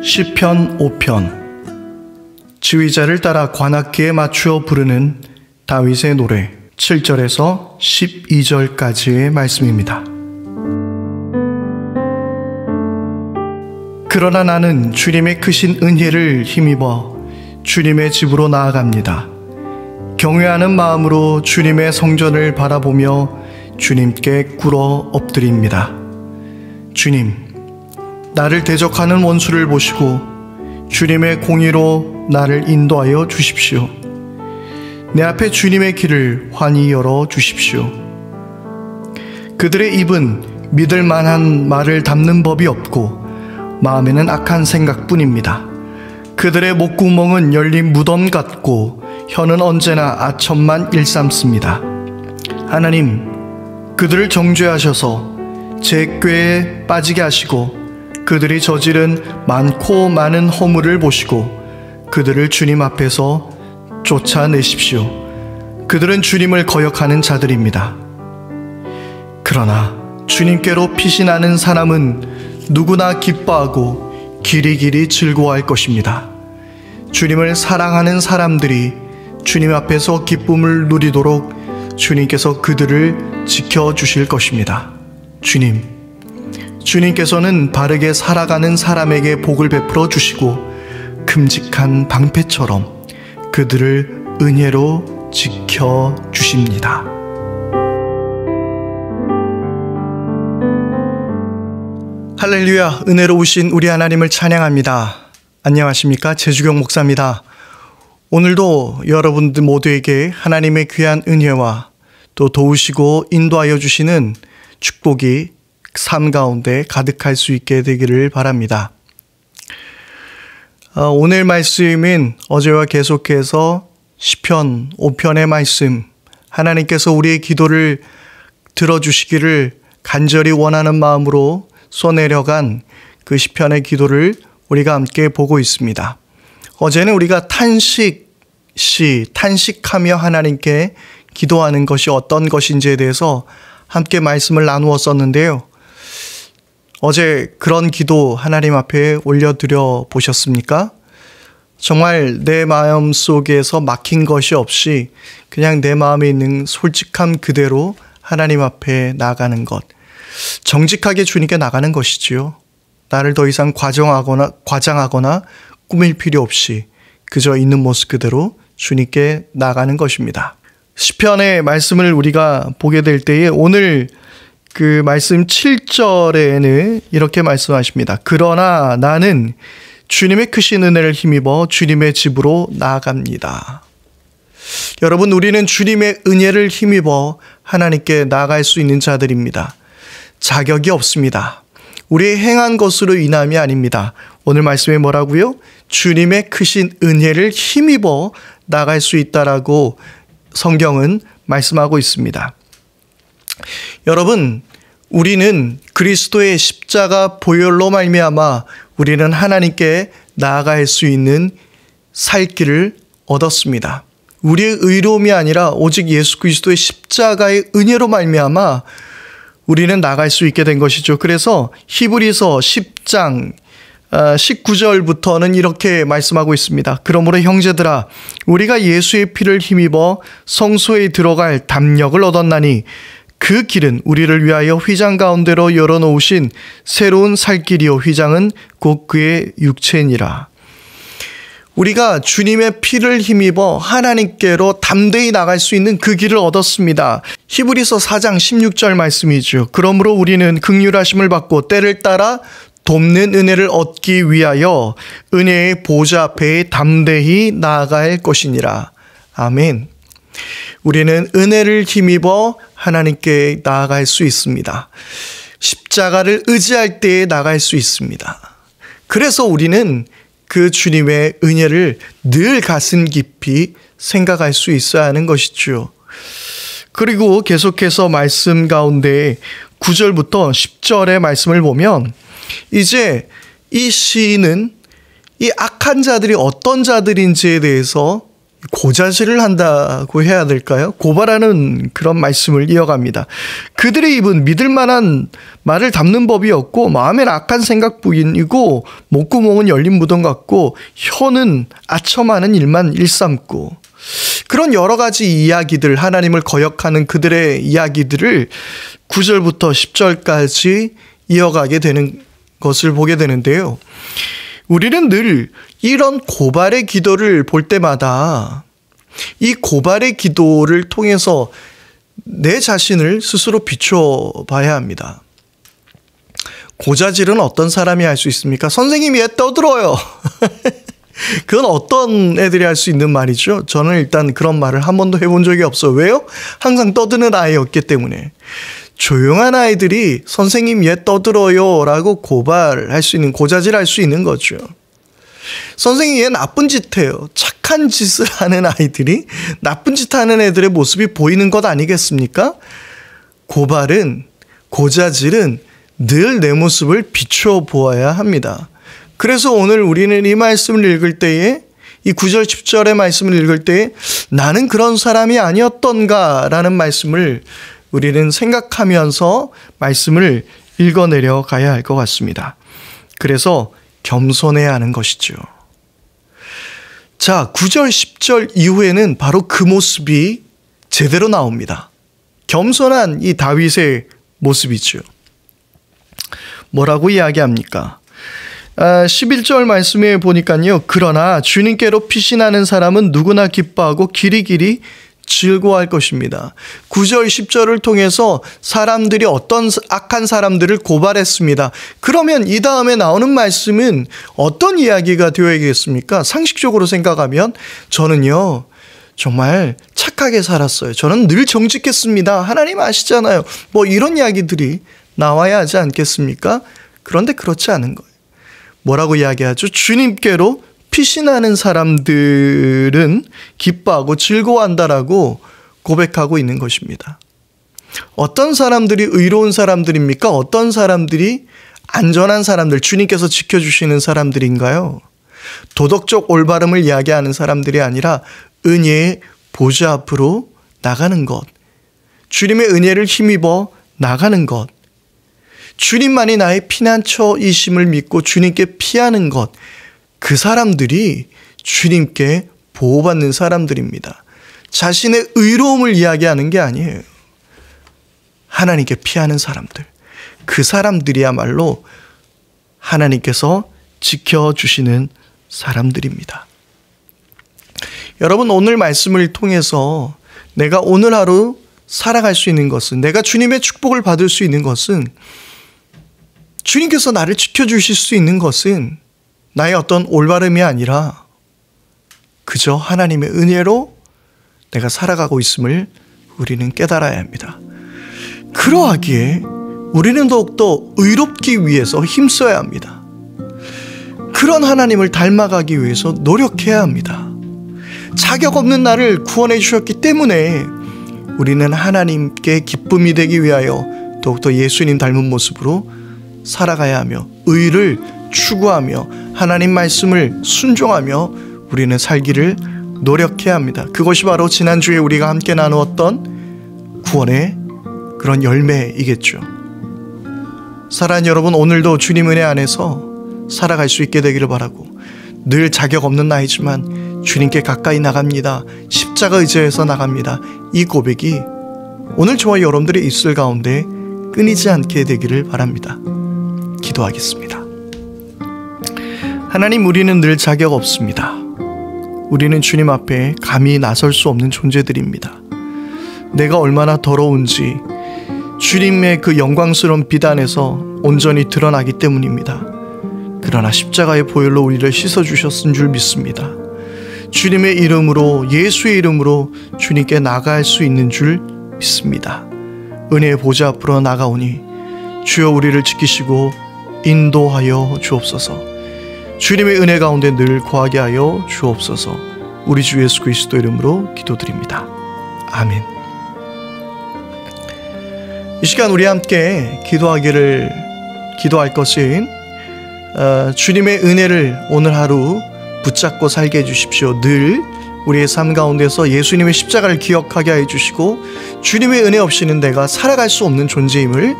시편 5편. 지휘자를 따라 관악기에 맞추어 부르는 다윗의 노래 7절에서 12절까지의 말씀입니다. 그러나 나는 주님의 크신 은혜를 힘입어 주님의 집으로 나아갑니다. 경외하는 마음으로 주님의 성전을 바라보며 주님께 꿇어 엎드립니다. 주님, 나를 대적하는 원수를 보시고 주님의 공의로 나를 인도하여 주십시오. 내 앞에 주님의 길을 환히 열어 주십시오. 그들의 입은 믿을 만한 말을 담는 법이 없고 마음에는 악한 생각뿐입니다. 그들의 목구멍은 열린 무덤 같고 혀는 언제나 아첨만 일삼습니다. 하나님, 그들을 정죄하셔서 제 꾀에 빠지게 하시고 그들이 저지른 많고 많은 허물을 보시고 그들을 주님 앞에서 쫓아내십시오. 그들은 주님을 거역하는 자들입니다. 그러나 주님께로 피신하는 사람은 누구나 기뻐하고 길이길이 즐거워할 것입니다. 주님을 사랑하는 사람들이 주님 앞에서 기쁨을 누리도록 주님께서 그들을 지켜주실 것입니다. 주님께서는 바르게 살아가는 사람에게 복을 베풀어 주시고 큼직한 방패처럼 그들을 은혜로 지켜주십니다. 할렐루야, 은혜로우신 우리 하나님을 찬양합니다. 안녕하십니까? 최주경 목사입니다. 오늘도 여러분들 모두에게 하나님의 귀한 은혜와 또 도우시고 인도하여 주시는 축복이 삶 가운데 가득할 수 있게 되기를 바랍니다. 오늘 말씀은 어제와 계속해서 시편 5편의 말씀, 하나님께서 우리의 기도를 들어주시기를 간절히 원하는 마음으로 쏘내려간 그 시편의 기도를 우리가 함께 보고 있습니다. 어제는 우리가 탄식하며 하나님께 기도하는 것이 어떤 것인지에 대해서 함께 말씀을 나누었었는데요. 어제 그런 기도 하나님 앞에 올려드려 보셨습니까? 정말 내 마음 속에서 막힌 것이 없이 그냥 내 마음에 있는 솔직함 그대로 하나님 앞에 나가는 것, 정직하게 주님께 나가는 것이지요. 나를 더 이상 과장하거나 꾸밀 필요 없이 그저 있는 모습 그대로 주님께 나가는 것입니다. 시편의 말씀을 우리가 보게 될 때에 오늘 그 말씀 7절에는 이렇게 말씀하십니다. 그러나 나는 주님의 크신 은혜를 힘입어 주님의 집으로 나아갑니다. 여러분, 우리는 주님의 은혜를 힘입어 하나님께 나아갈 수 있는 자들입니다. 자격이 없습니다. 우리의 행한 것으로 인함이 아닙니다. 오늘 말씀에 뭐라고요? 주님의 크신 은혜를 힘입어 나갈 수 있다라고 성경은 말씀하고 있습니다. 여러분, 우리는 그리스도의 십자가 보혈로 말미암아 우리는 하나님께 나아갈 수 있는 살 길을 얻었습니다. 우리의 의로움이 아니라 오직 예수 그리스도의 십자가의 은혜로 말미암아 우리는 나갈 수 있게 된 것이죠. 그래서 히브리서 10장 19절부터는 이렇게 말씀하고 있습니다. 그러므로 형제들아, 우리가 예수의 피를 힘입어 성소에 들어갈 담력을 얻었나니 그 길은 우리를 위하여 휘장 가운데로 열어놓으신 새로운 살 길이요, 휘장은 곧 그의 육체니라. 우리가 주님의 피를 힘입어 하나님께로 담대히 나갈 수 있는 그 길을 얻었습니다. 히브리서 4장 16절 말씀이죠. 그러므로 우리는 긍휼하심을 받고 때를 따라 돕는 은혜를 얻기 위하여 은혜의 보좌 앞에 담대히 나아갈 것이니라. 아멘. 우리는 은혜를 힘입어 하나님께 나아갈 수 있습니다. 십자가를 의지할 때에 나갈 수 있습니다. 그래서 우리는 그 주님의 은혜를 늘 가슴 깊이 생각할 수 있어야 하는 것이죠. 그리고 계속해서 말씀 가운데 9절부터 10절의 말씀을 보면 이제 이 시인은 이 악한 자들이 어떤 자들인지에 대해서 고자질을 한다고 해야 될까요? 고발하는 그런 말씀을 이어갑니다. 그들의 입은 믿을 만한 말을 담는 법이 없고 마음엔 악한 생각뿐이고 목구멍은 열린 무덤 같고 혀는 아첨하는 일만 일삼고. 그런 여러 가지 이야기들, 하나님을 거역하는 그들의 이야기들을 9절부터 10절까지 이어가게 되는 것을 보게 되는데요. 우리는 늘 이런 고발의 기도를 볼 때마다 이 고발의 기도를 통해서 내 자신을 스스로 비춰봐야 합니다. 고자질은 어떤 사람이 할 수 있습니까? 선생님이 왜 떠들어요? 그건 어떤 애들이 할 수 있는 말이죠. 저는 일단 그런 말을 한 번도 해본 적이 없어요. 왜요? 항상 떠드는 아이였기 때문에. 조용한 아이들이 선생님 얘 떠들어요 라고 고발할 수 있는, 고자질할 수 있는 거죠. 선생님 얘 나쁜 짓 해요. 착한 짓을 하는 아이들이 나쁜 짓 하는 애들의 모습이 보이는 것 아니겠습니까? 고발은, 고자질은 늘 내 모습을 비춰보아야 합니다. 그래서 오늘 우리는 이 말씀을 읽을 때에, 이 9절 10절의 말씀을 읽을 때에 나는 그런 사람이 아니었던가 라는 말씀을 우리는 생각하면서 말씀을 읽어내려 가야 할 것 같습니다. 그래서 겸손해야 하는 것이죠. 자, 9절 10절 이후에는 바로 그 모습이 제대로 나옵니다. 겸손한 이 다윗의 모습이죠. 뭐라고 이야기합니까? 11절 말씀에 보니까요. 그러나 주님께로 피신하는 사람은 누구나 기뻐하고 길이길이 즐거워할 것입니다. 9절 10절을 통해서 사람들이 어떤 악한 사람들을 고발했습니다. 그러면 이 다음에 나오는 말씀은 어떤 이야기가 되어야겠습니까? 상식적으로 생각하면 저는요 정말 착하게 살았어요. 저는 늘 정직했습니다. 하나님 아시잖아요. 뭐 이런 이야기들이 나와야 하지 않겠습니까? 그런데 그렇지 않은 거예요. 뭐라고 이야기하죠? 주님께로 피신하는 사람들은 기뻐하고 즐거워한다라고 고백하고 있는 것입니다. 어떤 사람들이 의로운 사람들입니까? 어떤 사람들이 안전한 사람들, 주님께서 지켜주시는 사람들인가요? 도덕적 올바름을 이야기하는 사람들이 아니라 은혜의 보좌 앞으로 나가는 것, 주님의 은혜를 힘입어 나가는 것, 주님만이 나의 피난처이심을 믿고 주님께 피하는 것, 그 사람들이 주님께 보호받는 사람들입니다. 자신의 의로움을 이야기하는 게 아니에요. 하나님께 피하는 사람들, 그 사람들이야말로 하나님께서 지켜주시는 사람들입니다. 여러분, 오늘 말씀을 통해서 내가 오늘 하루 살아갈 수 있는 것은, 내가 주님의 축복을 받을 수 있는 것은, 주님께서 나를 지켜주실 수 있는 것은 나의 어떤 올바름이 아니라 그저 하나님의 은혜로 내가 살아가고 있음을 우리는 깨달아야 합니다. 그러하기에 우리는 더욱더 의롭기 위해서 힘써야 합니다. 그런 하나님을 닮아가기 위해서 노력해야 합니다. 자격 없는 나를 구원해 주셨기 때문에 우리는 하나님께 기쁨이 되기 위하여 더욱더 예수님 닮은 모습으로 살아가야 하며 의를 추구하며 하나님 말씀을 순종하며 우리는 살기를 노력해야 합니다. 그것이 바로 지난주에 우리가 함께 나누었던 구원의 그런 열매이겠죠. 사랑하는 여러분, 오늘도 주님 은혜 안에서 살아갈 수 있게 되기를 바라고, 늘 자격 없는 나이지만 주님께 가까이 나갑니다. 십자가 의지해서 나갑니다. 이 고백이 오늘 저와 여러분들의 입술 가운데 끊이지 않게 되기를 바랍니다. 기도하겠습니다. 하나님, 우리는 늘 자격 없습니다. 우리는 주님 앞에 감히 나설 수 없는 존재들입니다. 내가 얼마나 더러운지 주님의 그 영광스러운 빛 안에서 온전히 드러나기 때문입니다. 그러나 십자가의 보혈로 우리를 씻어주셨은 줄 믿습니다. 주님의 이름으로, 예수의 이름으로 주님께 나갈 수 있는 줄 믿습니다. 은혜의 보좌 앞으로 나가오니 주여 우리를 지키시고 인도하여 주옵소서. 주님의 은혜 가운데 늘 거하게 하여 주옵소서. 우리 주 예수 그리스도 이름으로 기도드립니다. 아멘. 이 시간 우리 함께 기도할 것은 주님의 은혜를 오늘 하루 붙잡고 살게 해주십시오. 늘 우리의 삶 가운데서 예수님의 십자가를 기억하게 해주시고 주님의 은혜 없이는 내가 살아갈 수 없는 존재임을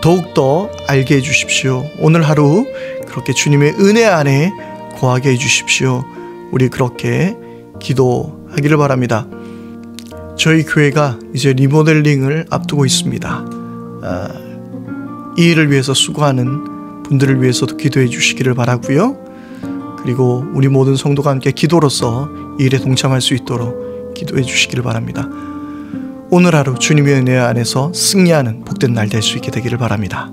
더욱더 알게 해주십시오. 오늘 하루 그렇게 주님의 은혜 안에 거하게 해주십시오. 우리 그렇게 기도하기를 바랍니다. 저희 교회가 이제 리모델링을 앞두고 있습니다. 이 일을 위해서 수고하는 분들을 위해서도 기도해 주시기를 바라고요. 그리고 우리 모든 성도가 함께 기도로서 이 일에 동참할 수 있도록 기도해 주시기를 바랍니다. 오늘 하루 주님의 은혜 안에서 승리하는 복된 날 될 수 있게 되기를 바랍니다.